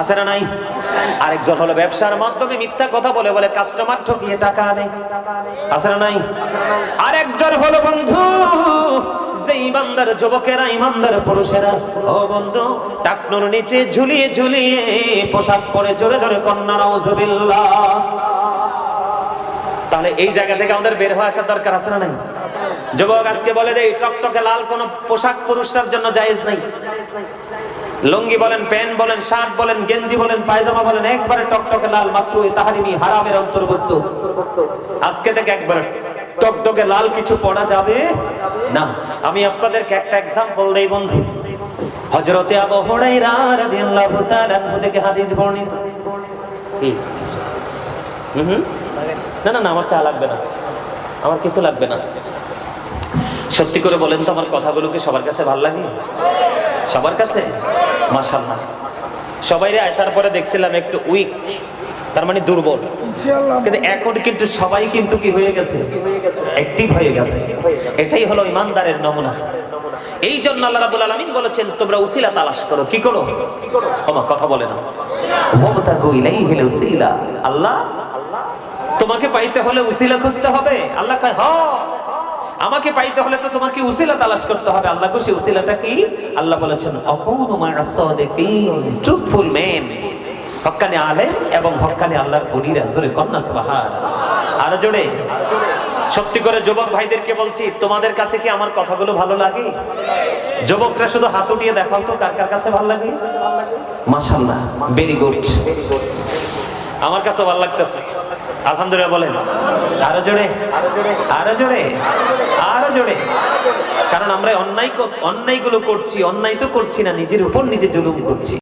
আছে না নাই? আরেকজন হলো ব্যবসার মাধ্যমে মিথ্যা কথা বলে বলে কাস্টমার ঠকিয়ে টাকা আনে, আছে না নাই? আরেকজন হলো বন্ধু যে ইমানদার যুবকেরা, ইমানদার পুরুষেরা, ও বন্ধু টাকনোর নিচে ঝুলিয়ে ঝুলিয়ে পোশাক পরে জোরে জোরে কন্যা নাউযুবিল্লাহ। তাহলে এই জায়গা থেকে আমাদের বের হয়ে আসার দরকার আছে না নাই? যুবক আজকে বলে দেই, টকটকে লাল কোন পোশাক পুরুষের জন্য জায়েজ নাই। লুঙ্গি বলেন, প্যান্ট বলেন, শার্ট বলেন, গেঞ্জি বলেন, পায়জামা বলেন, একবারে টকটকে লাল মাত্র এই তাহরিমি হারামের অন্তর্ভুক্ত। আজকে থেকে একবার টকটকে লাল কিছু পড়া যাবে না। আমি আপনাদেরকে একটা এক্সাম্পল দেই বন্ধু। হযরতে আবু হুরায়রা রাদিয়াল্লাহু তাআলা আনহু থেকে হাদিস বর্ণিত। কি? না না না, আমার চা লাগবে না, আমার কিছু লাগবে না। সত্যি করে বলেন তো, আমার কথাগুলো কি সবার কাছে ভালো লাগে? সবার কাছে? মাশাআল্লাহ। সবাইরে আসার পরে দেখছিলাম একটু উইক, তার মানে দুর্বল, কিন্তু এখন কিন্তু সবাই কিন্তু কি হয়ে গেছে? অ্যাক্টিভ হয়ে গেছে। এটাই হলো ইমানদারের নমুনা। এই জন্য আল্লাহ রাব্বুল আলামিন বলেছেন তোমরা উসিলা তালাশ করো। কি করো? ওমা কথা বলে না। ওয়াবতাগু ইলাইহিল উসিলা। আল্লাহ তোমাকে পাইতে হলে উসিলা খুঁজতে হবে। আল্লাহ কয় হ্যাঁ, আমাকে পাইতে হলে তো তোমাকে উসিলা তালাশ করতে হবে। আল্লাহ কো সেই উসিলাটা কি? আল্লাহ বলেছেন আকুনু মা'আস সাদিকিন, ট্রুথফুল মেন, হক্কানি আলেম এবং হক্কানি আল্লাহর ওলিরা। জোরে কন্না সুবহানাল্লাহ। আর জোরে। সত্যি করে যুবক ভাইদেরকে বলছি, তোমাদের কাছে কি আমার কথাগুলো ভালো লাগে? যুবকরা শুধু হাত উঠিয়ে দেখাও তো কার কার কাছে ভালো লাগে। মাশাআল্লাহ, ভেরি গুড। আমার কাছে ভালো লাগতেছে, আলহামদুলিল্লাহ বলেন। আরো জোরে, আরো জোরে, আরো জোরে। কারণ আমরা অন্যায়গুলো করছি, অন্যায় তো করছি না, নিজের উপর নিজে জুলুম করছি।